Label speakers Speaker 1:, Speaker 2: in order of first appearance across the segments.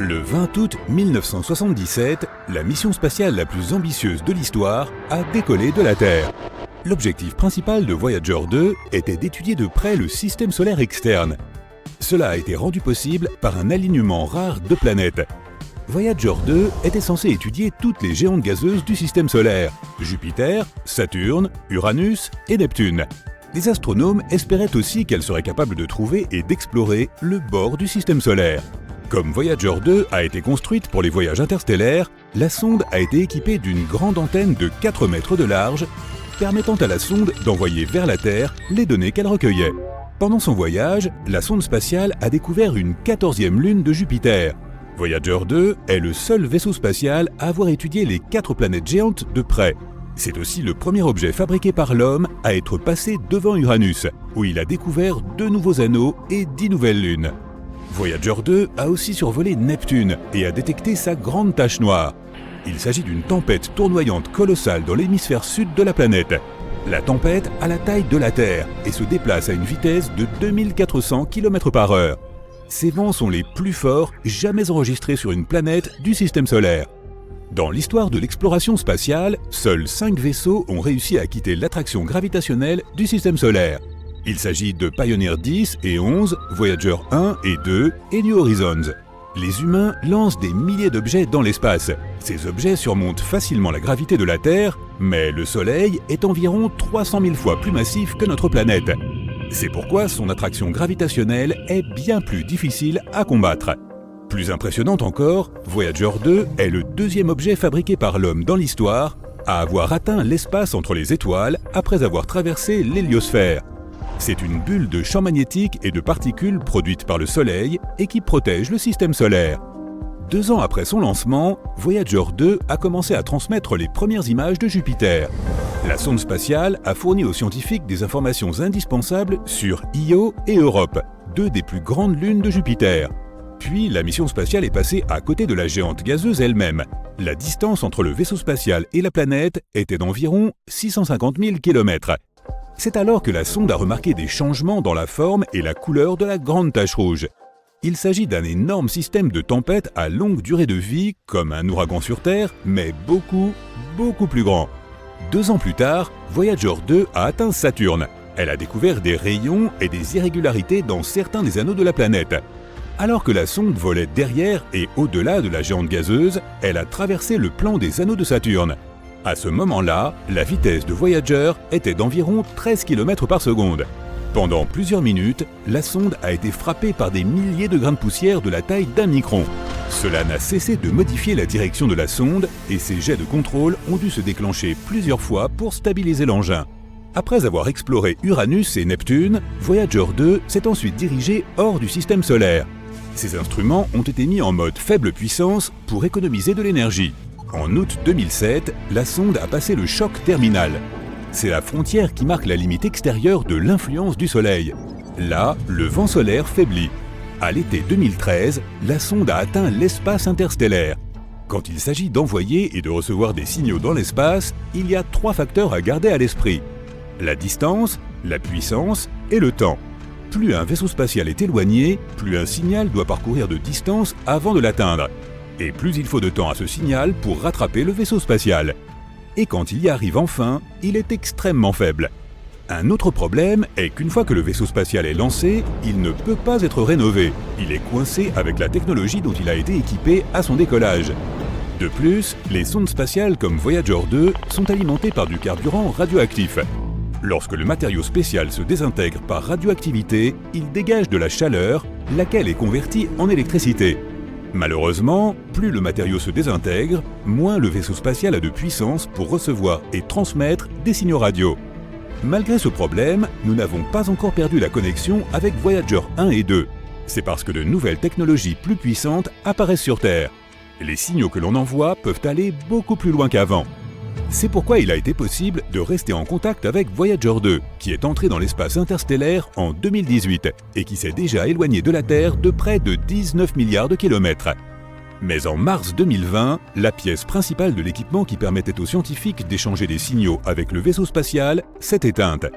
Speaker 1: Le 20 août 1977, la mission spatiale la plus ambitieuse de l'histoire a décollé de la Terre. L'objectif principal de Voyager 2 était d'étudier de près le système solaire externe. Cela a été rendu possible par un alignement rare de planètes. Voyager 2 était censé étudier toutes les géantes gazeuses du système solaire, Jupiter, Saturne, Uranus et Neptune. Les astronomes espéraient aussi qu'elle serait capable de trouver et d'explorer le bord du système solaire. Comme Voyager 2 a été construite pour les voyages interstellaires, la sonde a été équipée d'une grande antenne de 4 mètres de large, permettant à la sonde d'envoyer vers la Terre les données qu'elle recueillait. Pendant son voyage, la sonde spatiale a découvert une 14e lune de Jupiter. Voyager 2 est le seul vaisseau spatial à avoir étudié les 4 planètes géantes de près. C'est aussi le premier objet fabriqué par l'homme à être passé devant Uranus, où il a découvert 2 nouveaux anneaux et 10 nouvelles lunes. Voyager 2 a aussi survolé Neptune et a détecté sa grande tache noire. Il s'agit d'une tempête tournoyante colossale dans l'hémisphère sud de la planète. La tempête a la taille de la Terre et se déplace à une vitesse de 2400 km/h. Ces vents sont les plus forts jamais enregistrés sur une planète du système solaire. Dans l'histoire de l'exploration spatiale, seuls 5 vaisseaux ont réussi à quitter l'attraction gravitationnelle du système solaire. Il s'agit de Pioneer 10 et 11, Voyager 1 et 2 et New Horizons. Les humains lancent des milliers d'objets dans l'espace. Ces objets surmontent facilement la gravité de la Terre, mais le Soleil est environ 300 000 fois plus massif que notre planète. C'est pourquoi son attraction gravitationnelle est bien plus difficile à combattre. Plus impressionnante encore, Voyager 2 est le 2e objet fabriqué par l'homme dans l'histoire à avoir atteint l'espace entre les étoiles après avoir traversé l'héliosphère. C'est une bulle de champ magnétique et de particules produite par le Soleil et qui protège le système solaire. 2 ans après son lancement, Voyager 2 a commencé à transmettre les premières images de Jupiter. La sonde spatiale a fourni aux scientifiques des informations indispensables sur Io et Europe, 2 des plus grandes lunes de Jupiter. Puis la mission spatiale est passée à côté de la géante gazeuse elle-même. La distance entre le vaisseau spatial et la planète était d'environ 650 000 km. C'est alors que la sonde a remarqué des changements dans la forme et la couleur de la grande tache rouge. Il s'agit d'un énorme système de tempêtes à longue durée de vie, comme un ouragan sur Terre, mais beaucoup plus grand. 2 ans plus tard, Voyager 2 a atteint Saturne. Elle a découvert des rayons et des irrégularités dans certains des anneaux de la planète. Alors que la sonde volait derrière et au-delà de la géante gazeuse, elle a traversé le plan des anneaux de Saturne. À ce moment-là, la vitesse de Voyager était d'environ 13 km/s. Pendant plusieurs minutes, la sonde a été frappée par des milliers de grains de poussière de la taille d'1 micron. Cela n'a cessé de modifier la direction de la sonde et ses jets de contrôle ont dû se déclencher plusieurs fois pour stabiliser l'engin. Après avoir exploré Uranus et Neptune, Voyager 2 s'est ensuite dirigé hors du système solaire. Ces instruments ont été mis en mode faible puissance pour économiser de l'énergie. En août 2007, la sonde a passé le choc terminal. C'est la frontière qui marque la limite extérieure de l'influence du Soleil. Là, le vent solaire faiblit. À l'été 2013, la sonde a atteint l'espace interstellaire. Quand il s'agit d'envoyer et de recevoir des signaux dans l'espace, il y a 3 facteurs à garder à l'esprit. La distance, la puissance et le temps. Plus un vaisseau spatial est éloigné, plus un signal doit parcourir de distance avant de l'atteindre. Et plus il faut de temps à ce signal pour rattraper le vaisseau spatial. Et quand il y arrive enfin, il est extrêmement faible. Un autre problème est qu'une fois que le vaisseau spatial est lancé, il ne peut pas être rénové. Il est coincé avec la technologie dont il a été équipé à son décollage. De plus, les sondes spatiales comme Voyager 2 sont alimentées par du carburant radioactif. Lorsque le matériau spécial se désintègre par radioactivité, il dégage de la chaleur, laquelle est convertie en électricité. Malheureusement, plus le matériau se désintègre, moins le vaisseau spatial a de puissance pour recevoir et transmettre des signaux radio. Malgré ce problème, nous n'avons pas encore perdu la connexion avec Voyager 1 et 2. C'est parce que de nouvelles technologies plus puissantes apparaissent sur Terre. Les signaux que l'on envoie peuvent aller beaucoup plus loin qu'avant. C'est pourquoi il a été possible de rester en contact avec Voyager 2, qui est entré dans l'espace interstellaire en 2018 et qui s'est déjà éloigné de la Terre de près de 19 milliards de kilomètres. Mais en mars 2020, la pièce principale de l'équipement qui permettait aux scientifiques d'échanger des signaux avec le vaisseau spatial s'est éteinte.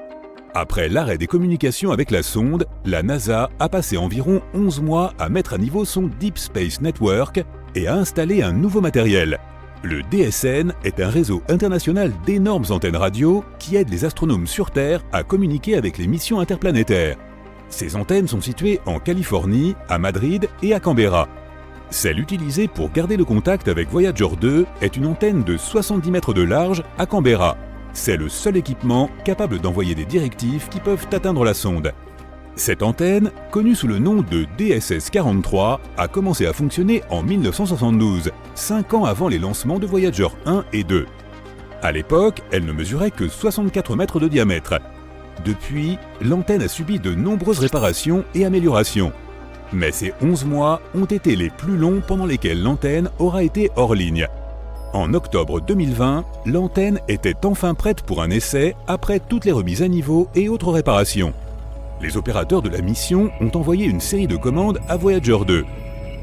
Speaker 1: Après l'arrêt des communications avec la sonde, la NASA a passé environ 11 mois à mettre à niveau son Deep Space Network et à installer un nouveau matériel. Le DSN est un réseau international d'énormes antennes radio qui aide les astronomes sur Terre à communiquer avec les missions interplanétaires. Ces antennes sont situées en Californie, à Madrid et à Canberra. Celle utilisée pour garder le contact avec Voyager 2 est une antenne de 70 mètres de large à Canberra. C'est le seul équipement capable d'envoyer des directives qui peuvent atteindre la sonde. Cette antenne, connue sous le nom de DSS-43, a commencé à fonctionner en 1972, 5 ans avant les lancements de Voyager 1 et 2. À l'époque, elle ne mesurait que 64 mètres de diamètre. Depuis, l'antenne a subi de nombreuses réparations et améliorations. Mais ces 11 mois ont été les plus longs pendant lesquels l'antenne aura été hors ligne. En octobre 2020, l'antenne était enfin prête pour un essai après toutes les remises à niveau et autres réparations. Les opérateurs de la mission ont envoyé une série de commandes à Voyager 2.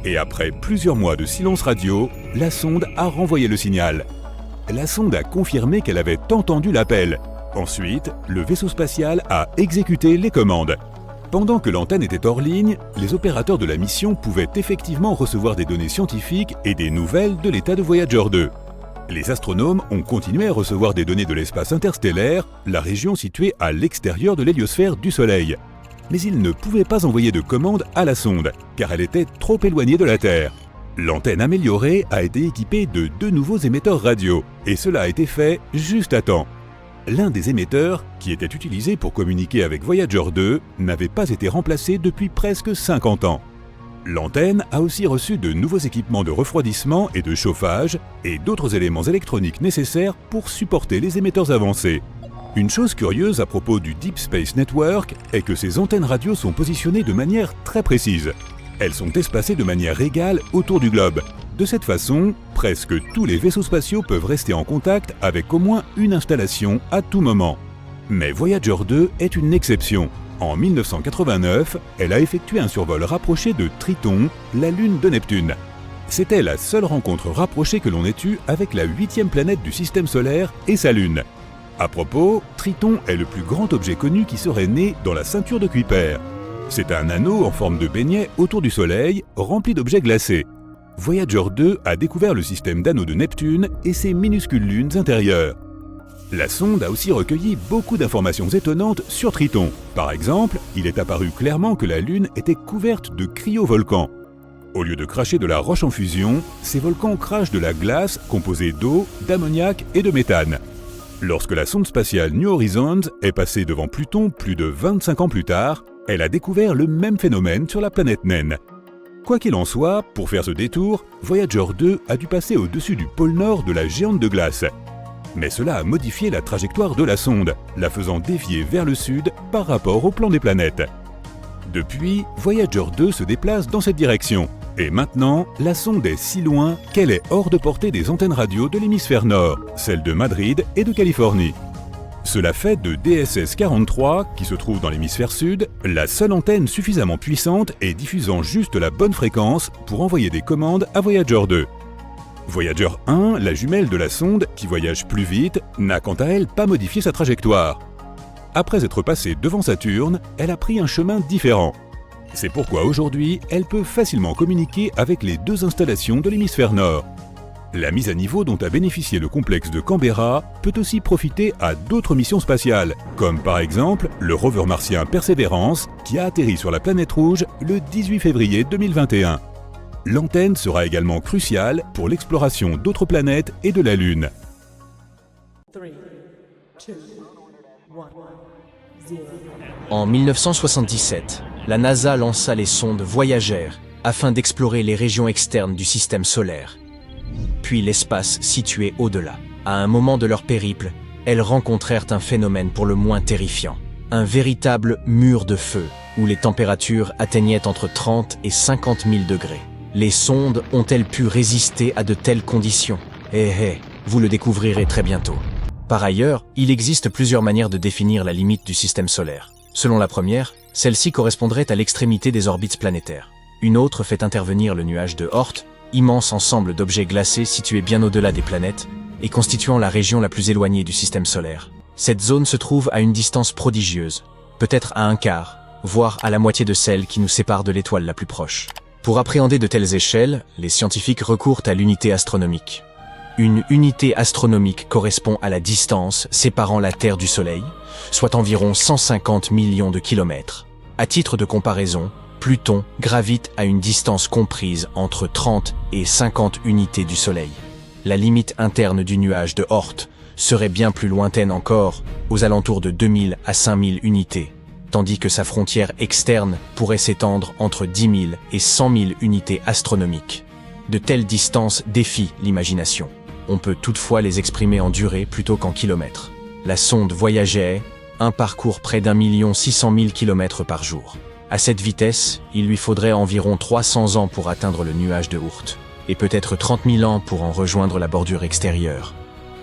Speaker 1: Et après plusieurs mois de silence radio, la sonde a renvoyé le signal. La sonde a confirmé qu'elle avait entendu l'appel. Ensuite, le vaisseau spatial a exécuté les commandes. Pendant que l'antenne était hors ligne, les opérateurs de la mission pouvaient effectivement recevoir des données scientifiques et des nouvelles de l'état de Voyager 2. Les astronomes ont continué à recevoir des données de l'espace interstellaire, la région située à l'extérieur de l'héliosphère du Soleil. Mais ils ne pouvaient pas envoyer de commandes à la sonde, car elle était trop éloignée de la Terre. L'antenne améliorée a été équipée de 2 nouveaux émetteurs radio, et cela a été fait juste à temps. L'un des émetteurs, qui était utilisé pour communiquer avec Voyager 2, n'avait pas été remplacé depuis presque 50 ans. L'antenne a aussi reçu de nouveaux équipements de refroidissement et de chauffage et d'autres éléments électroniques nécessaires pour supporter les émetteurs avancés. Une chose curieuse à propos du Deep Space Network est que ces antennes radio sont positionnées de manière très précise. Elles sont espacées de manière égale autour du globe. De cette façon, presque tous les vaisseaux spatiaux peuvent rester en contact avec au moins une installation à tout moment. Mais Voyager 2 est une exception. En 1989, elle a effectué un survol rapproché de Triton, la lune de Neptune. C'était la seule rencontre rapprochée que l'on ait eue avec la 8e planète du système solaire et sa lune. À propos, Triton est le plus grand objet connu qui serait né dans la ceinture de Kuiper. C'est un anneau en forme de beignet autour du Soleil, rempli d'objets glacés. Voyager 2 a découvert le système d'anneaux de Neptune et ses minuscules lunes intérieures. La sonde a aussi recueilli beaucoup d'informations étonnantes sur Triton. Par exemple, il est apparu clairement que la Lune était couverte de cryovolcans. Au lieu de cracher de la roche en fusion, ces volcans crachent de la glace composée d'eau, d'ammoniac et de méthane. Lorsque la sonde spatiale New Horizons est passée devant Pluton plus de 25 ans plus tard, elle a découvert le même phénomène sur la planète naine. Quoi qu'il en soit, pour faire ce détour, Voyager 2 a dû passer au-dessus du pôle nord de la géante de glace. Mais cela a modifié la trajectoire de la sonde, la faisant dévier vers le sud par rapport au plan des planètes. Depuis, Voyager 2 se déplace dans cette direction. Et maintenant, la sonde est si loin qu'elle est hors de portée des antennes radio de l'hémisphère nord, celles de Madrid et de Californie. Cela fait de DSS-43, qui se trouve dans l'hémisphère sud, la seule antenne suffisamment puissante et diffusant juste la bonne fréquence pour envoyer des commandes à Voyager 2. Voyager 1, la jumelle de la sonde, qui voyage plus vite, n'a quant à elle pas modifié sa trajectoire. Après être passée devant Saturne, elle a pris un chemin différent. C'est pourquoi aujourd'hui, elle peut facilement communiquer avec les 2 installations de l'hémisphère nord. La mise à niveau dont a bénéficié le complexe de Canberra peut aussi profiter à d'autres missions spatiales, comme par exemple le rover martien Perseverance qui a atterri sur la planète rouge le 18 février 2021. L'antenne sera également cruciale pour l'exploration d'autres planètes et de la Lune.
Speaker 2: 3, 2, 1, 0.
Speaker 3: En 1977, la NASA lança les sondes Voyager afin d'explorer les régions externes du système solaire, puis l'espace situé au-delà. À un moment de leur périple, elles rencontrèrent un phénomène pour le moins terrifiant. Un véritable mur de feu, où les températures atteignaient entre 30 et 50 000 degrés. Les sondes ont-elles pu résister à de telles conditions? Vous le découvrirez très bientôt. Par ailleurs, il existe plusieurs manières de définir la limite du système solaire. Selon la première, celle-ci correspondrait à l'extrémité des orbites planétaires. Une autre fait intervenir le nuage de Oort, immense ensemble d'objets glacés situés bien au-delà des planètes et constituant la région la plus éloignée du système solaire. Cette zone se trouve à une distance prodigieuse, peut-être à un quart, voire à la moitié de celle qui nous sépare de l'étoile la plus proche. Pour appréhender de telles échelles, les scientifiques recourent à l'unité astronomique. Une unité astronomique correspond à la distance séparant la Terre du Soleil, soit environ 150 millions de kilomètres. À titre de comparaison, Pluton gravite à une distance comprise entre 30 et 50 unités du Soleil. La limite interne du nuage de Oort serait bien plus lointaine encore, aux alentours de 2000 à 5000 unités, tandis que sa frontière externe pourrait s'étendre entre 10 000 et 100 000 unités astronomiques. De telles distances défient l'imagination. On peut toutefois les exprimer en durée plutôt qu'en kilomètres. La sonde Voyager parcourt près d'1 600 000 km par jour. À cette vitesse, il lui faudrait environ 300 ans pour atteindre le nuage de Oort, et peut-être 30 000 ans pour en rejoindre la bordure extérieure.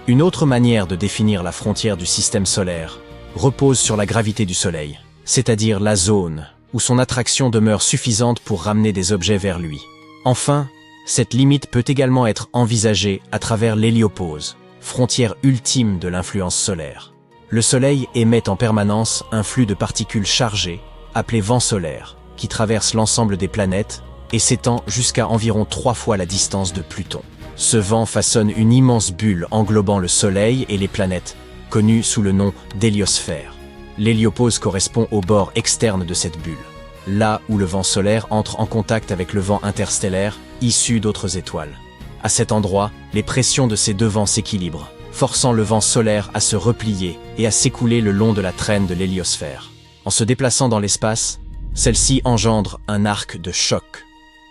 Speaker 3: Une autre manière de définir la frontière du système solaire repose sur la gravité du Soleil, c'est-à-dire la zone où son attraction demeure suffisante pour ramener des objets vers lui. Enfin, cette limite peut également être envisagée à travers l'héliopause, frontière ultime de l'influence solaire. Le Soleil émet en permanence un flux de particules chargées, appelé vent solaire, qui traverse l'ensemble des planètes et s'étend jusqu'à environ 3 fois la distance de Pluton. Ce vent façonne une immense bulle englobant le Soleil et les planètes, connue sous le nom d'héliosphère. L'héliopause correspond au bord externe de cette bulle, là où le vent solaire entre en contact avec le vent interstellaire issu d'autres étoiles. À cet endroit, les pressions de ces deux vents s'équilibrent, forçant le vent solaire à se replier et à s'écouler le long de la traîne de l'héliosphère. En se déplaçant dans l'espace, celle-ci engendre un arc de choc,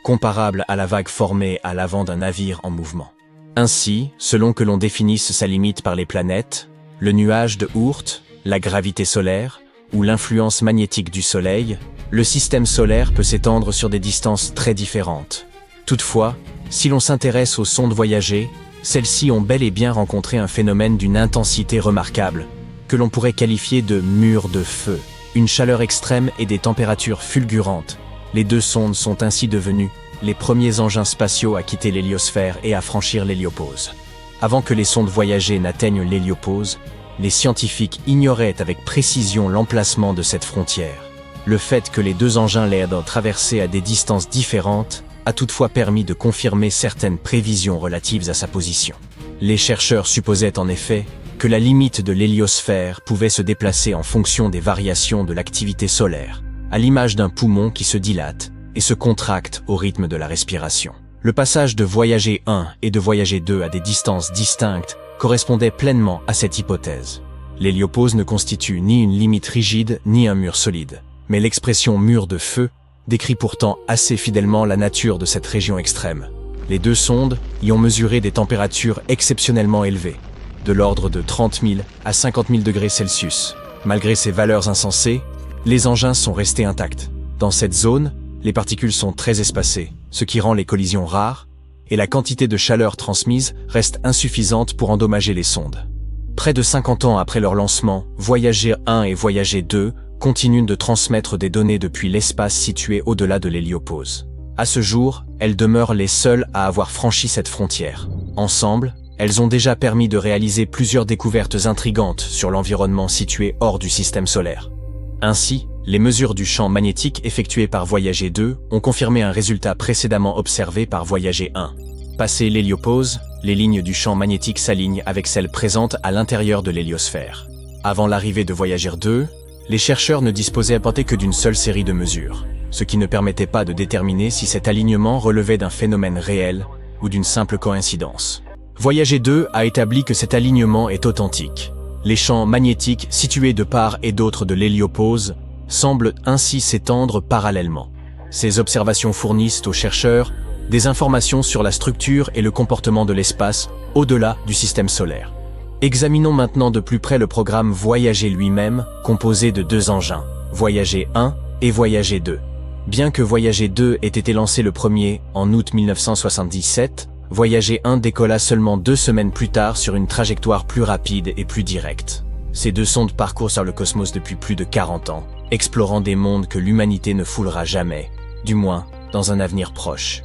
Speaker 3: comparable à la vague formée à l'avant d'un navire en mouvement. Ainsi, selon que l'on définisse sa limite par les planètes, le nuage de Oort, la gravité solaire ou l'influence magnétique du Soleil, le système solaire peut s'étendre sur des distances très différentes. Toutefois, si l'on s'intéresse aux sondes Voyager, celles-ci ont bel et bien rencontré un phénomène d'une intensité remarquable, que l'on pourrait qualifier de mur de feu, une chaleur extrême et des températures fulgurantes. Les deux sondes sont ainsi devenues les premiers engins spatiaux à quitter l'héliosphère et à franchir l'héliopause. Avant que les sondes Voyager n'atteignent l'héliopause, les scientifiques ignoraient avec précision l'emplacement de cette frontière. Le fait que les deux engins l'aient traversé à des distances différentes a toutefois permis de confirmer certaines prévisions relatives à sa position. Les chercheurs supposaient en effet que la limite de l'héliosphère pouvait se déplacer en fonction des variations de l'activité solaire, à l'image d'un poumon qui se dilate et se contracte au rythme de la respiration. Le passage de Voyager 1 et de Voyager 2 à des distances distinctes correspondait pleinement à cette hypothèse. L'héliopause ne constitue ni une limite rigide ni un mur solide, mais l'expression mur de feu décrit pourtant assez fidèlement la nature de cette région extrême. Les deux sondes y ont mesuré des températures exceptionnellement élevées, de l'ordre de 30 000 à 50 000 degrés Celsius. Malgré ces valeurs insensées, les engins sont restés intacts. Dans cette zone, les particules sont très espacées, ce qui rend les collisions rares, et la quantité de chaleur transmise reste insuffisante pour endommager les sondes. Près de 50 ans après leur lancement, Voyager 1 et Voyager 2 continuent de transmettre des données depuis l'espace situé au-delà de l'héliopause. À ce jour, elles demeurent les seules à avoir franchi cette frontière. Ensemble, elles ont déjà permis de réaliser plusieurs découvertes intrigantes sur l'environnement situé hors du système solaire. Ainsi, les mesures du champ magnétique effectuées par Voyager 2 ont confirmé un résultat précédemment observé par Voyager 1. Passé l'héliopause, les lignes du champ magnétique s'alignent avec celles présentes à l'intérieur de l'héliosphère. Avant l'arrivée de Voyager 2, les chercheurs ne disposaient à porter que d'une seule série de mesures, ce qui ne permettait pas de déterminer si cet alignement relevait d'un phénomène réel ou d'une simple coïncidence. Voyager 2 a établi que cet alignement est authentique. Les champs magnétiques situés de part et d'autre de l'héliopause semblent ainsi s'étendre parallèlement. Ces observations fournissent aux chercheurs des informations sur la structure et le comportement de l'espace au-delà du système solaire. Examinons maintenant de plus près le programme Voyager lui-même, composé de deux engins, Voyager 1 et Voyager 2. Bien que Voyager 2 ait été lancé le premier en août 1977, Voyager 1 décolla seulement 2 semaines plus tard sur une trajectoire plus rapide et plus directe. Ces deux sondes parcourent sur le cosmos depuis plus de 40 ans, explorant des mondes que l'humanité ne foulera jamais, du moins dans un avenir proche.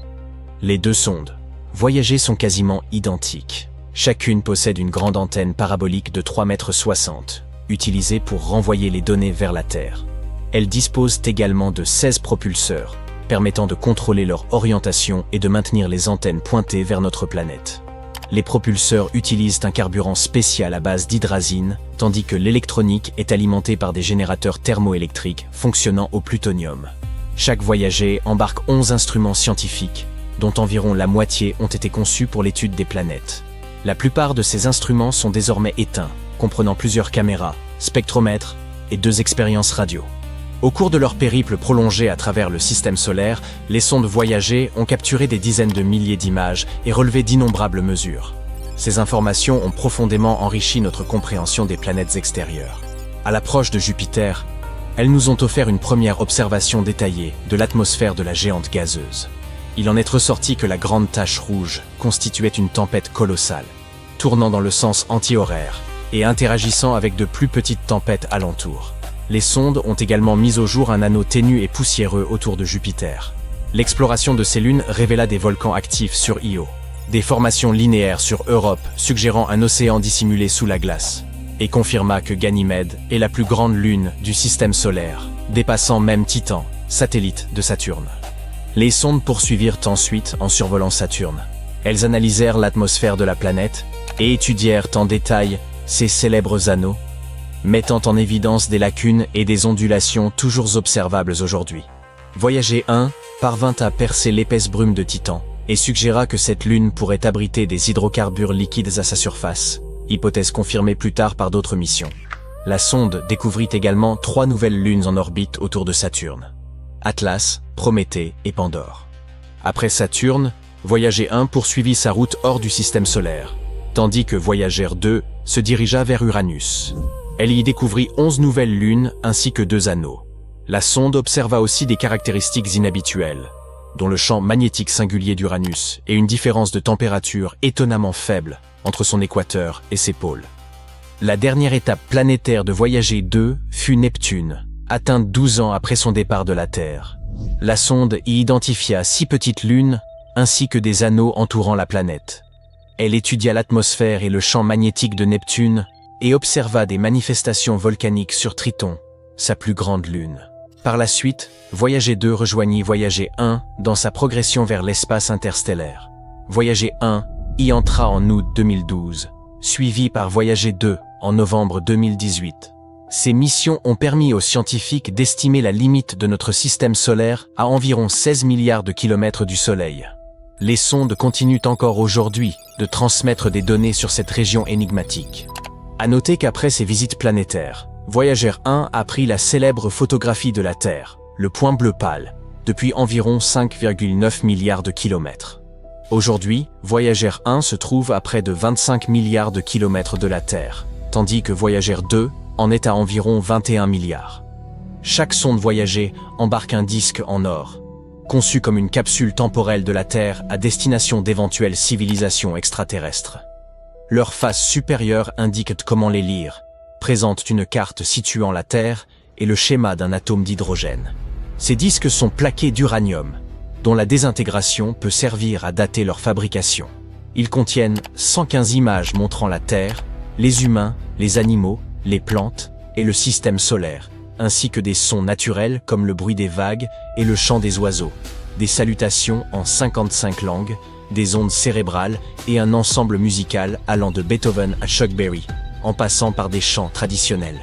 Speaker 3: Les deux sondes Voyager sont quasiment identiques. Chacune possède une grande antenne parabolique de 3,60 m, utilisée pour renvoyer les données vers la Terre. Elles disposent également de 16 propulseurs, permettant de contrôler leur orientation et de maintenir les antennes pointées vers notre planète. Les propulseurs utilisent un carburant spécial à base d'hydrazine, tandis que l'électronique est alimentée par des générateurs thermoélectriques fonctionnant au plutonium. Chaque voyager embarque 11 instruments scientifiques, dont environ la moitié ont été conçus pour l'étude des planètes. La plupart de ces instruments sont désormais éteints, comprenant plusieurs caméras, spectromètres et 2 expériences radio. Au cours de leur périple prolongé à travers le système solaire, les sondes Voyager ont capturé des dizaines de milliers d'images et relevé d'innombrables mesures. Ces informations ont profondément enrichi notre compréhension des planètes extérieures. À l'approche de Jupiter, elles nous ont offert une première observation détaillée de l'atmosphère de la géante gazeuse. Il en est ressorti que la grande tache rouge constituait une tempête colossale, tournant dans le sens anti-horaire et interagissant avec de plus petites tempêtes alentour. Les sondes ont également mis au jour un anneau ténu et poussiéreux autour de Jupiter. L'exploration de ces lunes révéla des volcans actifs sur Io, des formations linéaires sur Europe suggérant un océan dissimulé sous la glace, et confirma que Ganymède est la plus grande lune du système solaire, dépassant même Titan, satellite de Saturne. Les sondes poursuivirent ensuite en survolant Saturne. Elles analysèrent l'atmosphère de la planète et étudièrent en détail ses célèbres anneaux, mettant en évidence des lacunes et des ondulations toujours observables aujourd'hui. Voyager 1 parvint à percer l'épaisse brume de Titan et suggéra que cette lune pourrait abriter des hydrocarbures liquides à sa surface, hypothèse confirmée plus tard par d'autres missions. La sonde découvrit également 3 nouvelles lunes en orbite autour de Saturne: Atlas, Prométhée et Pandore. Après Saturne, Voyager 1 poursuivit sa route hors du système solaire, tandis que Voyager 2 se dirigea vers Uranus. Elle y découvrit 11 nouvelles lunes ainsi que 2 anneaux. La sonde observa aussi des caractéristiques inhabituelles, dont le champ magnétique singulier d'Uranus et une différence de température étonnamment faible entre son équateur et ses pôles. La dernière étape planétaire de Voyager 2 fut Neptune, atteinte 12 ans après son départ de la Terre. La sonde y identifia 6 petites lunes ainsi que des anneaux entourant la planète. Elle étudia l'atmosphère et le champ magnétique de Neptune et observa des manifestations volcaniques sur Triton, sa plus grande lune. Par la suite, Voyager 2 rejoignit Voyager 1 dans sa progression vers l'espace interstellaire. Voyager 1 y entra en août 2012, suivi par Voyager 2 en novembre 2018. Ces missions ont permis aux scientifiques d'estimer la limite de notre système solaire à environ 16 milliards de kilomètres du Soleil. Les sondes continuent encore aujourd'hui de transmettre des données sur cette région énigmatique. À noter qu'après ces visites planétaires, Voyager 1 a pris la célèbre photographie de la Terre, le point bleu pâle, depuis environ 5,9 milliards de kilomètres. Aujourd'hui, Voyager 1 se trouve à près de 25 milliards de kilomètres de la Terre, tandis que Voyager 2 en est à environ 21 milliards. Chaque sonde Voyager embarque un disque en or, conçu comme une capsule temporelle de la Terre à destination d'éventuelles civilisations extraterrestres. Leur face supérieure indique comment les lire, présente une carte situant la Terre et le schéma d'un atome d'hydrogène. Ces disques sont plaqués d'uranium, dont la désintégration peut servir à dater leur fabrication. Ils contiennent 115 images montrant la Terre, les humains, les animaux, les plantes et le système solaire, ainsi que des sons naturels comme le bruit des vagues et le chant des oiseaux, des salutations en 55 langues, des ondes cérébrales et un ensemble musical allant de Beethoven à Chuck Berry, en passant par des chants traditionnels.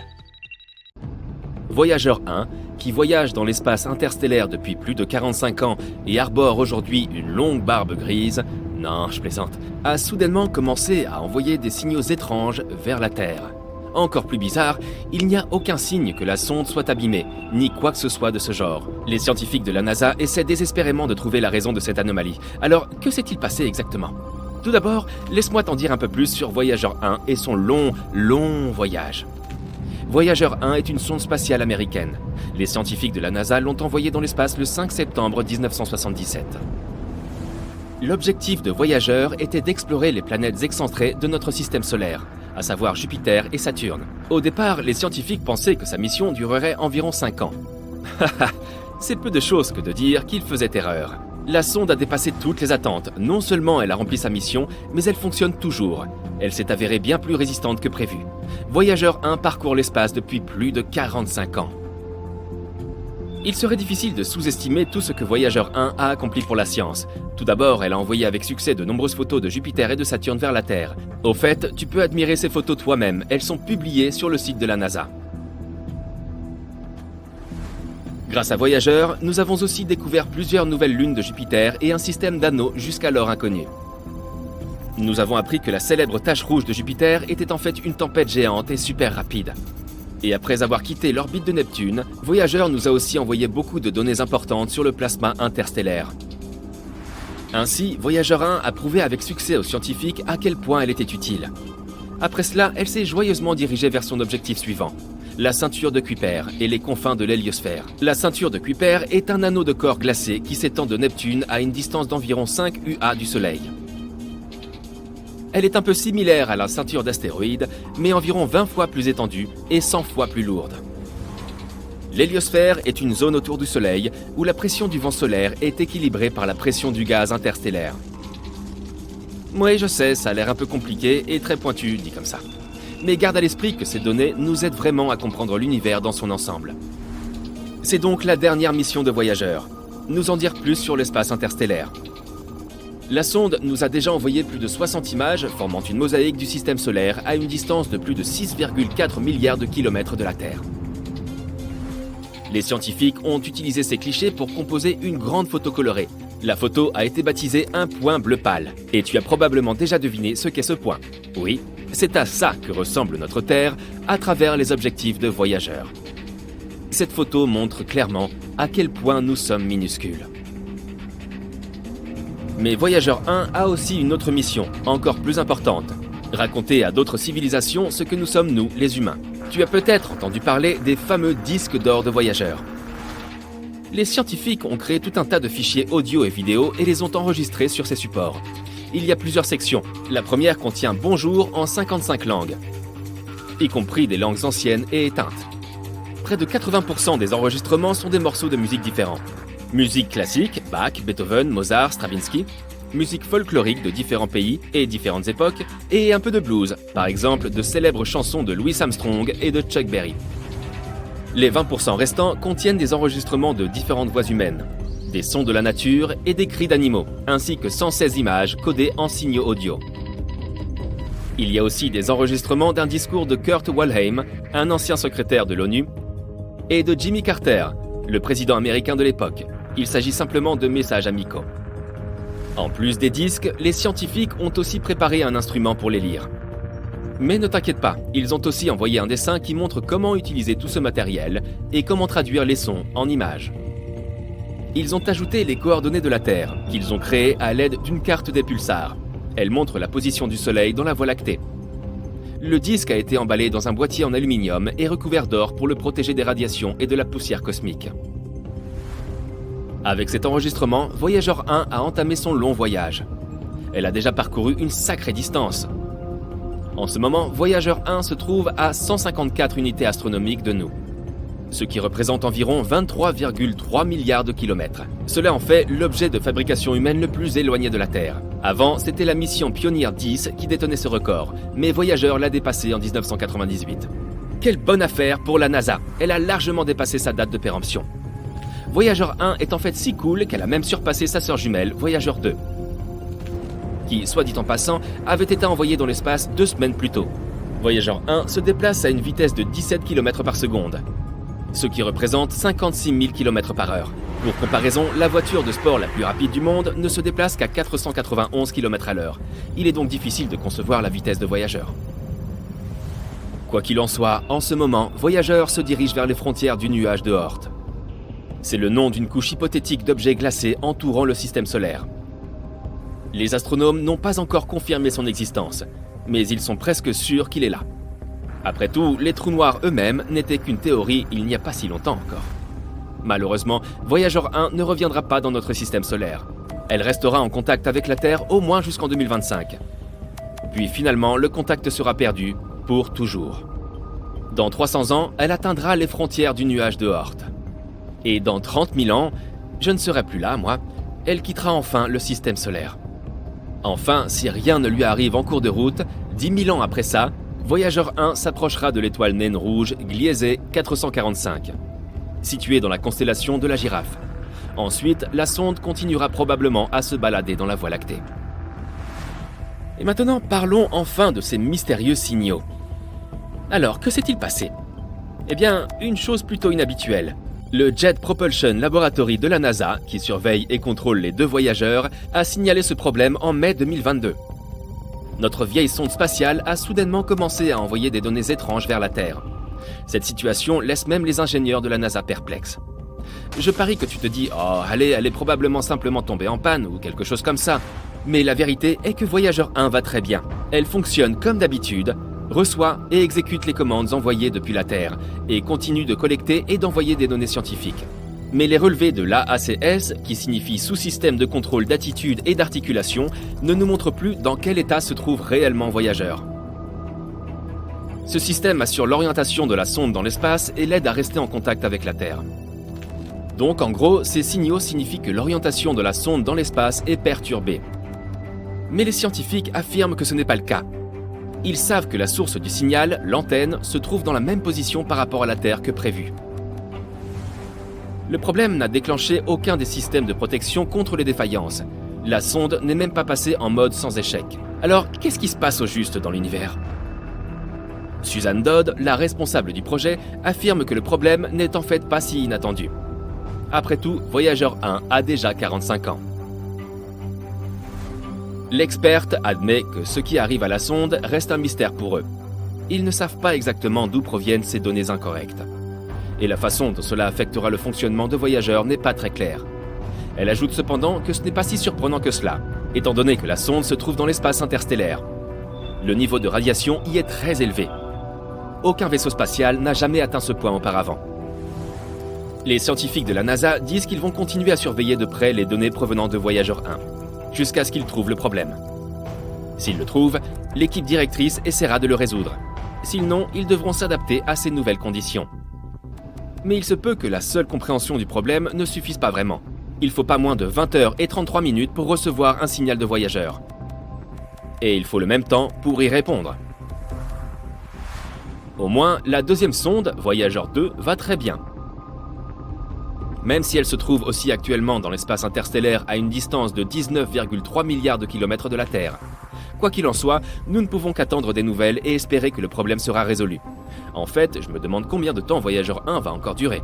Speaker 4: Voyager 1, qui voyage dans l'espace interstellaire depuis plus de 45 ans et arbore aujourd'hui une longue barbe grise, non, je plaisante, a soudainement commencé à envoyer des signaux étranges vers la Terre. Encore plus bizarre, il n'y a aucun signe que la sonde soit abîmée, ni quoi que ce soit de ce genre. Les scientifiques de la NASA essaient désespérément de trouver la raison de cette anomalie. Alors, que s'est-il passé exactement ? Tout d'abord, laisse-moi t'en dire un peu plus sur Voyager 1 et son long voyage. Voyager 1 est une sonde spatiale américaine. Les scientifiques de la NASA l'ont envoyée dans l'espace le 5 septembre 1977. L'objectif de Voyager était d'explorer les planètes excentrées de notre système solaire, à savoir Jupiter et Saturne. Au départ, les scientifiques pensaient que sa mission durerait environ 5 ans. C'est peu de choses que de dire qu'ils faisaient erreur. La sonde a dépassé toutes les attentes. Non seulement elle a rempli sa mission, mais elle fonctionne toujours. Elle s'est avérée bien plus résistante que prévu. Voyager 1 parcourt l'espace depuis plus de 45 ans. Il serait difficile de sous-estimer tout ce que Voyager 1 a accompli pour la science. Tout d'abord, elle a envoyé avec succès de nombreuses photos de Jupiter et de Saturne vers la Terre. Au fait, tu peux admirer ces photos toi-même, elles sont publiées sur le site de la NASA. Grâce à Voyager, nous avons aussi découvert plusieurs nouvelles lunes de Jupiter et un système d'anneaux jusqu'alors inconnu. Nous avons appris que la célèbre tache rouge de Jupiter était en fait une tempête géante et super rapide. Et après avoir quitté l'orbite de Neptune, Voyager nous a aussi envoyé beaucoup de données importantes sur le plasma interstellaire. Ainsi, Voyager 1 a prouvé avec succès aux scientifiques à quel point elle était utile. Après cela, elle s'est joyeusement dirigée vers son objectif suivant, la ceinture de Kuiper et les confins de l'héliosphère. La ceinture de Kuiper est un anneau de corps glacé qui s'étend de Neptune à une distance d'environ 5 UA du Soleil. Elle est un peu similaire à la ceinture d'astéroïdes, mais environ 20 fois plus étendue et 100 fois plus lourde. L'héliosphère est une zone autour du Soleil où la pression du vent solaire est équilibrée par la pression du gaz interstellaire. Oui, je sais, ça a l'air un peu compliqué et très pointu, dit comme ça. Mais garde à l'esprit que ces données nous aident vraiment à comprendre l'univers dans son ensemble. C'est donc la dernière mission de Voyager. Nous en dire plus sur l'espace interstellaire. La sonde nous a déjà envoyé plus de 60 images formant une mosaïque du système solaire à une distance de plus de 6,4 milliards de kilomètres de la Terre. Les scientifiques ont utilisé ces clichés pour composer une grande photo colorée. La photo a été baptisée un point bleu pâle. Et tu as probablement déjà deviné ce qu'est ce point. Oui, c'est à ça que ressemble notre Terre à travers les objectifs de Voyager. Cette photo montre clairement à quel point nous sommes minuscules. Mais Voyager 1 a aussi une autre mission, encore plus importante. Raconter à d'autres civilisations ce que nous sommes nous, les humains. Tu as peut-être entendu parler des fameux disques d'or de Voyager. Les scientifiques ont créé tout un tas de fichiers audio et vidéo et les ont enregistrés sur ces supports. Il y a plusieurs sections. La première contient Bonjour en 55 langues, y compris des langues anciennes et éteintes. Près de 80% des enregistrements sont des morceaux de musique différents. Musique classique, Bach, Beethoven, Mozart, Stravinsky. Musique folklorique de différents pays et différentes époques. Et un peu de blues, par exemple de célèbres chansons de Louis Armstrong et de Chuck Berry. Les 20% restants contiennent des enregistrements de différentes voix humaines, des sons de la nature et des cris d'animaux, ainsi que 116 images codées en signaux audio. Il y a aussi des enregistrements d'un discours de Kurt Waldheim, un ancien secrétaire de l'ONU, et de Jimmy Carter, le président américain de l'époque. Il s'agit simplement de messages amicaux. En plus des disques, les scientifiques ont aussi préparé un instrument pour les lire. Mais ne t'inquiète pas, ils ont aussi envoyé un dessin qui montre comment utiliser tout ce matériel et comment traduire les sons en images. Ils ont ajouté les coordonnées de la Terre, qu'ils ont créées à l'aide d'une carte des pulsars. Elle montre la position du Soleil dans la Voie lactée. Le disque a été emballé dans un boîtier en aluminium et recouvert d'or pour le protéger des radiations et de la poussière cosmique. Avec cet enregistrement, Voyager 1 a entamé son long voyage. Elle a déjà parcouru une sacrée distance. En ce moment, Voyager 1 se trouve à 154 unités astronomiques de nous, ce qui représente environ 23,3 milliards de kilomètres. Cela en fait l'objet de fabrication humaine le plus éloigné de la Terre. Avant, c'était la mission Pioneer 10 qui détenait ce record, mais Voyager l'a dépassé en 1998. Quelle bonne affaire pour la NASA, elle a largement dépassé sa date de péremption. Voyager 1 est en fait si cool qu'elle a même surpassé sa sœur jumelle, Voyager 2, qui, soit dit en passant, avait été envoyée dans l'espace 2 semaines plus tôt. Voyager 1 se déplace à une vitesse de 17 km par seconde, ce qui représente 56 000 km par heure. Pour comparaison, la voiture de sport la plus rapide du monde ne se déplace qu'à 491 km à l'heure. Il est donc difficile de concevoir la vitesse de Voyager. Quoi qu'il en soit, en ce moment, Voyager se dirige vers les frontières du nuage de Oort. C'est le nom d'une couche hypothétique d'objets glacés entourant le système solaire. Les astronomes n'ont pas encore confirmé son existence, mais ils sont presque sûrs qu'il est là. Après tout, les trous noirs eux-mêmes n'étaient qu'une théorie il n'y a pas si longtemps encore. Malheureusement, Voyager 1 ne reviendra pas dans notre système solaire. Elle restera en contact avec la Terre au moins jusqu'en 2025. Puis finalement, le contact sera perdu pour toujours. Dans 300 ans, elle atteindra les frontières du nuage de Oort. Et dans 30 000 ans, je ne serai plus là, moi, elle quittera enfin le système solaire. Enfin, si rien ne lui arrive en cours de route, 10 000 ans après ça, Voyageur 1 s'approchera de l'étoile naine rouge Gliese 445, située dans la constellation de la Girafe. Ensuite, la sonde continuera probablement à se balader dans la Voie lactée. Et maintenant, parlons enfin de ces mystérieux signaux. Alors, que s'est-il passé ? Eh bien, une chose plutôt inhabituelle. Le Jet Propulsion Laboratory de la NASA, qui surveille et contrôle les 2 voyageurs, a signalé ce problème en mai 2022. Notre vieille sonde spatiale a soudainement commencé à envoyer des données étranges vers la Terre. Cette situation laisse même les ingénieurs de la NASA perplexes. Je parie que tu te dis « Oh, allez, elle est probablement simplement tombée en panne ou quelque chose comme ça ». Mais la vérité est que Voyageur 1 va très bien. Elle fonctionne comme d'habitude, reçoit et exécute les commandes envoyées depuis la Terre et continue de collecter et d'envoyer des données scientifiques. Mais les relevés de l'AACS, qui signifie sous-système de contrôle d'attitude et d'articulation, ne nous montrent plus dans quel état se trouve réellement Voyageur. Ce système assure l'orientation de la sonde dans l'espace et l'aide à rester en contact avec la Terre. Donc en gros, ces signaux signifient que l'orientation de la sonde dans l'espace est perturbée. Mais les scientifiques affirment que ce n'est pas le cas. Ils savent que la source du signal, l'antenne, se trouve dans la même position par rapport à la Terre que prévu. Le problème n'a déclenché aucun des systèmes de protection contre les défaillances. La sonde n'est même pas passée en mode sans échec. Alors, qu'est-ce qui se passe au juste dans l'univers ? Suzanne Dodd, la responsable du projet, affirme que le problème n'est en fait pas si inattendu. Après tout, Voyageur 1 a déjà 45 ans. L'experte admet que ce qui arrive à la sonde reste un mystère pour eux. Ils ne savent pas exactement d'où proviennent ces données incorrectes. Et la façon dont cela affectera le fonctionnement de Voyageur n'est pas très claire. Elle ajoute cependant que ce n'est pas si surprenant que cela, étant donné que la sonde se trouve dans l'espace interstellaire. Le niveau de radiation y est très élevé. Aucun vaisseau spatial n'a jamais atteint ce point auparavant. Les scientifiques de la NASA disent qu'ils vont continuer à surveiller de près les données provenant de Voyageur 1. Jusqu'à ce qu'ils trouvent le problème. S'ils le trouvent, l'équipe directrice essaiera de le résoudre. Sinon, ils devront s'adapter à ces nouvelles conditions. Mais il se peut que la seule compréhension du problème ne suffise pas vraiment. Il faut pas moins de 20h33 pour recevoir un signal de Voyageur. Et il faut le même temps pour y répondre. Au moins, la deuxième sonde, Voyageur 2, va très bien. Même si elle se trouve aussi actuellement dans l'espace interstellaire à une distance de 19,3 milliards de kilomètres de la Terre. Quoi qu'il en soit, nous ne pouvons qu'attendre des nouvelles et espérer que le problème sera résolu. En fait, je me demande combien de temps Voyageur 1 va encore durer.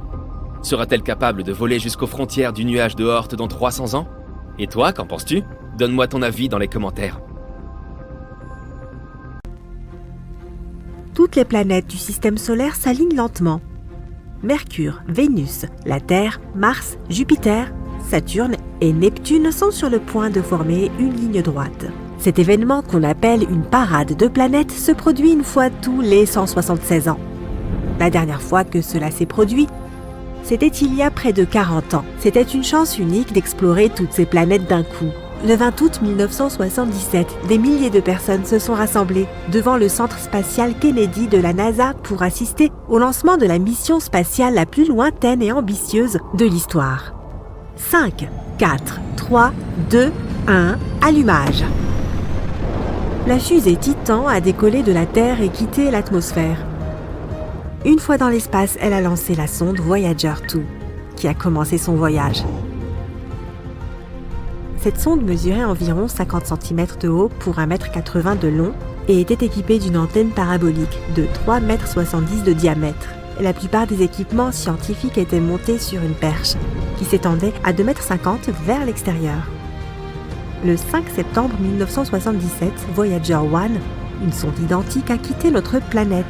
Speaker 4: Sera-t-elle capable de voler jusqu'aux frontières du nuage de Oort dans 300 ans ? Et toi, qu'en penses-tu ? Donne-moi ton avis dans les commentaires.
Speaker 5: Toutes les planètes du système solaire s'alignent lentement. Mercure, Vénus, la Terre, Mars, Jupiter, Saturne et Neptune sont sur le point de former une ligne droite. Cet événement qu'on appelle une parade de planètes se produit une fois tous les 176 ans. La dernière fois que cela s'est produit, c'était il y a près de 40 ans. C'était une chance unique d'explorer toutes ces planètes d'un coup. Le 20 août 1977, des milliers de personnes se sont rassemblées devant le centre spatial Kennedy de la NASA pour assister au lancement de la mission spatiale la plus lointaine et ambitieuse de l'histoire. 5, 4, 3, 2, 1, allumage. La fusée Titan a décollé de la Terre et quitté l'atmosphère. Une fois dans l'espace, elle a lancé la sonde Voyager 2, qui a commencé son voyage. Cette sonde mesurait environ 50 cm de haut pour 1,80 m de long et était équipée d'une antenne parabolique de 3,70 m de diamètre. La plupart des équipements scientifiques étaient montés sur une perche qui s'étendait à 2,50 m vers l'extérieur. Le 5 septembre 1977, Voyager 1, une sonde identique, a quitté notre planète.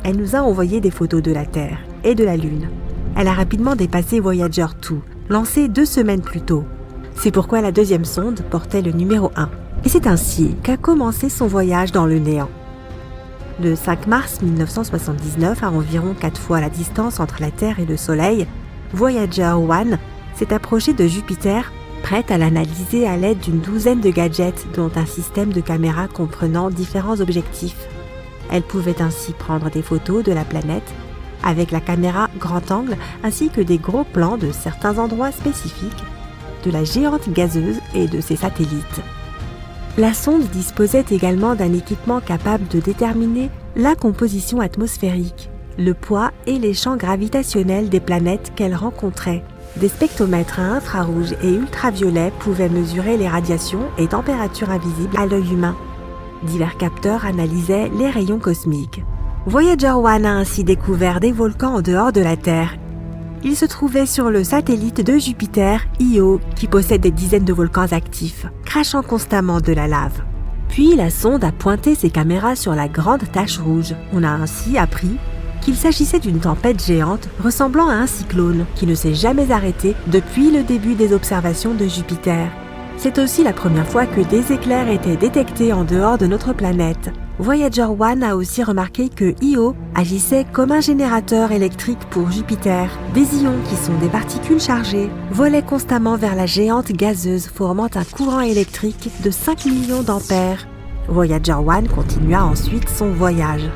Speaker 5: Elle nous a envoyé des photos de la Terre et de la Lune. Elle a rapidement dépassé Voyager 2, lancée 2 semaines plus tôt. C'est pourquoi la deuxième sonde portait le numéro 1. Et c'est ainsi qu'a commencé son voyage dans le néant. Le 5 mars 1979, à environ 4 fois la distance entre la Terre et le Soleil, Voyager 1 s'est approchée de Jupiter, prête à l'analyser à l'aide d'une douzaine de gadgets, dont un système de caméras comprenant différents objectifs. Elle pouvait ainsi prendre des photos de la planète avec la caméra grand angle ainsi que des gros plans de certains endroits spécifiques, de la géante gazeuse et de ses satellites. La sonde disposait également d'un équipement capable de déterminer la composition atmosphérique, le poids et les champs gravitationnels des planètes qu'elle rencontrait. Des spectromètres à infrarouge et ultraviolet pouvaient mesurer les radiations et températures invisibles à l'œil humain. Divers capteurs analysaient les rayons cosmiques. Voyager 1 a ainsi découvert des volcans en dehors de la Terre. Il se trouvait sur le satellite de Jupiter, Io, qui possède des dizaines de volcans actifs, crachant constamment de la lave. Puis la sonde a pointé ses caméras sur la grande tache rouge. On a ainsi appris qu'il s'agissait d'une tempête géante ressemblant à un cyclone qui ne s'est jamais arrêté depuis le début des observations de Jupiter. C'est aussi la première fois que des éclairs étaient détectés en dehors de notre planète. Voyager 1 a aussi remarqué que Io agissait comme un générateur électrique pour Jupiter. Des ions, qui sont des particules chargées, volaient constamment vers la géante gazeuse, formant un courant électrique de 5 millions d'ampères. Voyager 1 continua ensuite son voyage.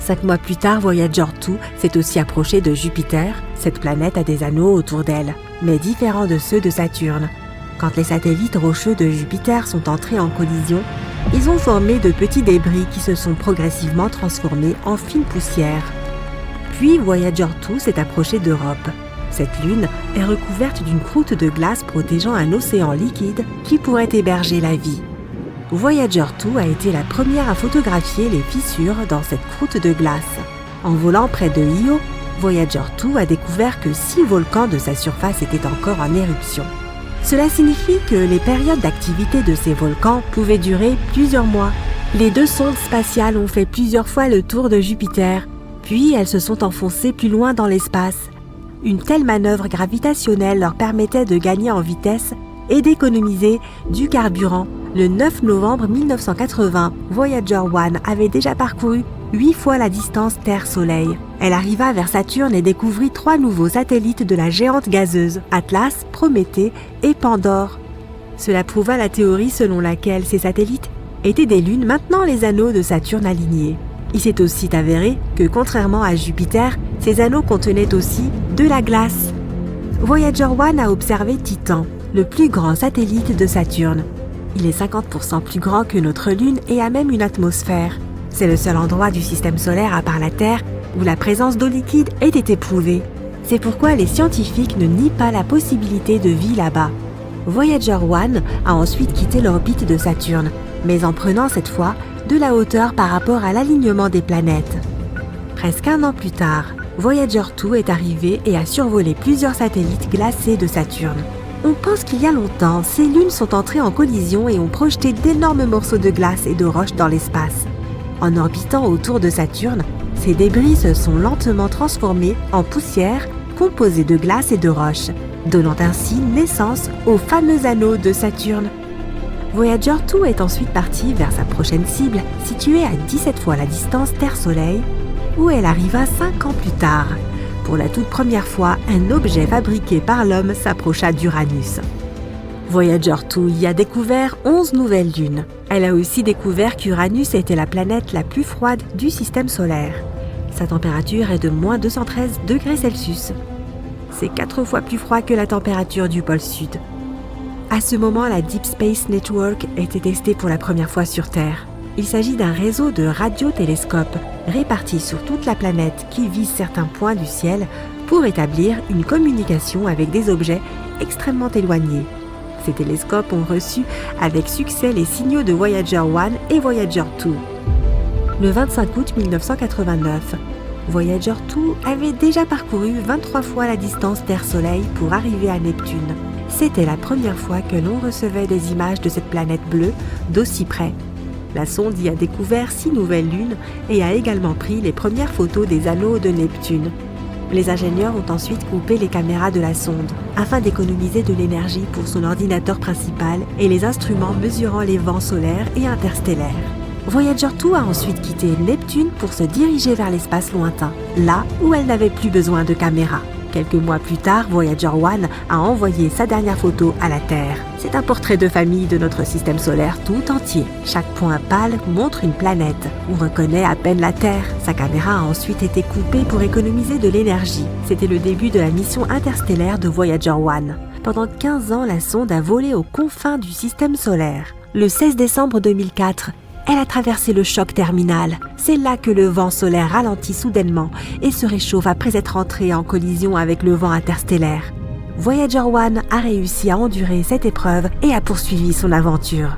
Speaker 5: 5 mois plus tard, Voyager 2 s'est aussi approché de Jupiter. Cette planète a des anneaux autour d'elle, mais différents de ceux de Saturne. Quand les satellites rocheux de Jupiter sont entrés en collision, ils ont formé de petits débris qui se sont progressivement transformés en fine poussière. Puis Voyager 2 s'est approché d'Europe. Cette lune est recouverte d'une croûte de glace protégeant un océan liquide qui pourrait héberger la vie. Voyager 2 a été la première à photographier les fissures dans cette croûte de glace. En volant près de Io, Voyager 2 a découvert que 6 volcans de sa surface étaient encore en éruption. Cela signifie que les périodes d'activité de ces volcans pouvaient durer plusieurs mois. Les 2 sondes spatiales ont fait plusieurs fois le tour de Jupiter, puis elles se sont enfoncées plus loin dans l'espace. Une telle manœuvre gravitationnelle leur permettait de gagner en vitesse et d'économiser du carburant. Le 9 novembre 1980, Voyager 1 avait déjà parcouru 8 fois la distance Terre-Soleil. Elle arriva vers Saturne et découvrit 3 nouveaux satellites de la géante gazeuse, Atlas, Prométhée et Pandore. Cela prouva la théorie selon laquelle ces satellites étaient des lunes maintenant les anneaux de Saturne alignés. Il s'est aussi avéré que, contrairement à Jupiter, ces anneaux contenaient aussi de la glace. Voyager 1 a observé Titan, le plus grand satellite de Saturne. Il est 50% plus grand que notre Lune et a même une atmosphère. C'est le seul endroit du système solaire à part la Terre où la présence d'eau liquide ait été prouvée. C'est pourquoi les scientifiques ne nient pas la possibilité de vie là-bas. Voyager 1 a ensuite quitté l'orbite de Saturne, mais en prenant cette fois de la hauteur par rapport à l'alignement des planètes. Presque un an plus tard, Voyager 2 est arrivé et a survolé plusieurs satellites glacés de Saturne. On pense qu'il y a longtemps, ces lunes sont entrées en collision et ont projeté d'énormes morceaux de glace et de roches dans l'espace. En orbitant autour de Saturne, ces débris se sont lentement transformés en poussière composée de glace et de roches, donnant ainsi naissance aux fameux anneaux de Saturne. Voyager 2 est ensuite partie vers sa prochaine cible, située à 17 fois la distance Terre-Soleil, où elle arriva 5 ans plus tard. Pour la toute première fois, un objet fabriqué par l'homme s'approcha d'Uranus. Voyager 2 y a découvert 11 nouvelles lunes. Elle a aussi découvert qu'Uranus était la planète la plus froide du système solaire. Sa température est de moins 213 degrés Celsius. C'est 4 fois plus froid que la température du pôle Sud. À ce moment, la Deep Space Network était testée pour la première fois sur Terre. Il s'agit d'un réseau de radiotélescopes répartis sur toute la planète qui vise certains points du ciel pour établir une communication avec des objets extrêmement éloignés. Ces télescopes ont reçu avec succès les signaux de Voyager 1 et Voyager 2. Le 25 août 1989, Voyager 2 avait déjà parcouru 23 fois la distance Terre-Soleil pour arriver à Neptune. C'était la première fois que l'on recevait des images de cette planète bleue d'aussi près. La sonde y a découvert 6 nouvelles lunes et a également pris les premières photos des anneaux de Neptune. Les ingénieurs ont ensuite coupé les caméras de la sonde afin d'économiser de l'énergie pour son ordinateur principal et les instruments mesurant les vents solaires et interstellaires. Voyager 2 a ensuite quitté Neptune pour se diriger vers l'espace lointain, là où elle n'avait plus besoin de caméras. Quelques mois plus tard, Voyager 1 a envoyé sa dernière photo à la Terre. C'est un portrait de famille de notre système solaire tout entier. Chaque point pâle montre une planète. On reconnaît à peine la Terre. Sa caméra a ensuite été coupée pour économiser de l'énergie. C'était le début de la mission interstellaire de Voyager 1. pendant 15 ans, la sonde a volé aux confins du système solaire. Le 16 décembre 2004, elle a traversé le choc terminal. C'est là que le vent solaire ralentit soudainement et se réchauffe après être entré en collision avec le vent interstellaire. Voyager 1 a réussi à endurer cette épreuve et a poursuivi son aventure.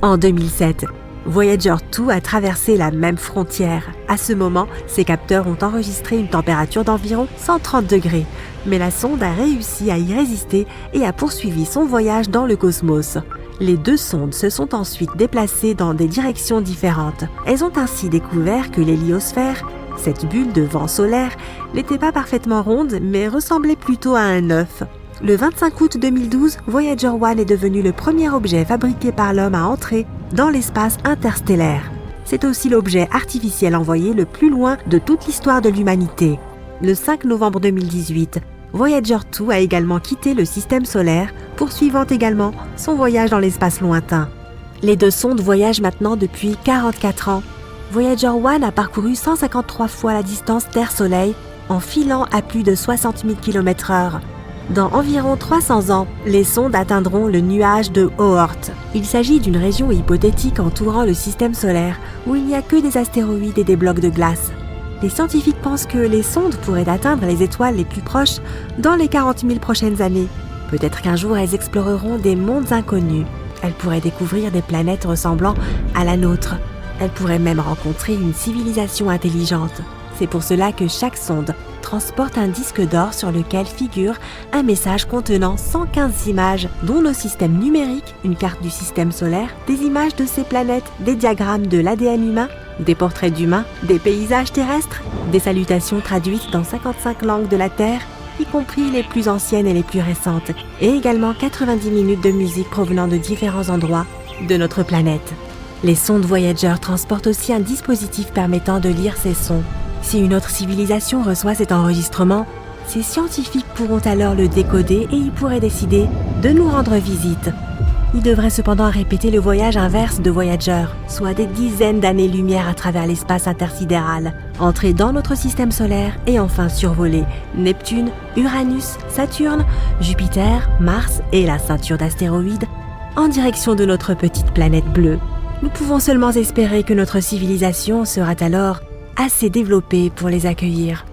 Speaker 5: En 2007, Voyager 2 a traversé la même frontière. À ce moment, ses capteurs ont enregistré une température d'environ 130 degrés, mais la sonde a réussi à y résister et a poursuivi son voyage dans le cosmos. Les deux sondes se sont ensuite déplacées dans des directions différentes. Elles ont ainsi découvert que l'héliosphère, cette bulle de vent solaire, n'était pas parfaitement ronde, mais ressemblait plutôt à un œuf. Le 25 août 2012, Voyager 1 est devenu le premier objet fabriqué par l'homme à entrer dans l'espace interstellaire. C'est aussi l'objet artificiel envoyé le plus loin de toute l'histoire de l'humanité. Le 5 novembre 2018, Voyager 2 a également quitté le système solaire, poursuivant également son voyage dans l'espace lointain. Les deux sondes voyagent maintenant depuis 44 ans. Voyager 1 a parcouru 153 fois la distance Terre-Soleil en filant à plus de 60 000 km/h. Dans environ 300 ans, les sondes atteindront le nuage de Oort. Il s'agit d'une région hypothétique entourant le système solaire où il n'y a que des astéroïdes et des blocs de glace. Les scientifiques pensent que les sondes pourraient atteindre les étoiles les plus proches dans les 40 000 prochaines années. Peut-être qu'un jour elles exploreront des mondes inconnus. Elles pourraient découvrir des planètes ressemblant à la nôtre. Elles pourraient même rencontrer une civilisation intelligente. C'est pour cela que chaque sonde transporte un disque d'or sur lequel figure un message contenant 115 images, dont nos systèmes numériques, une carte du système solaire, des images de ces planètes, des diagrammes de l'ADN humain, des portraits d'humains, des paysages terrestres, des salutations traduites dans 55 langues de la Terre, y compris les plus anciennes et les plus récentes, et également 90 minutes de musique provenant de différents endroits de notre planète. Les sondes Voyager transportent aussi un dispositif permettant de lire ces sons. Si une autre civilisation reçoit cet enregistrement, ces scientifiques pourront alors le décoder et ils pourraient décider de nous rendre visite. Ils devraient cependant répéter le voyage inverse de Voyager, soit des dizaines d'années-lumière à travers l'espace intersidéral, entrer dans notre système solaire et enfin survoler Neptune, Uranus, Saturne, Jupiter, Mars et la ceinture d'astéroïdes en direction de notre petite planète bleue. Nous pouvons seulement espérer que notre civilisation sera alors assez développée pour les accueillir.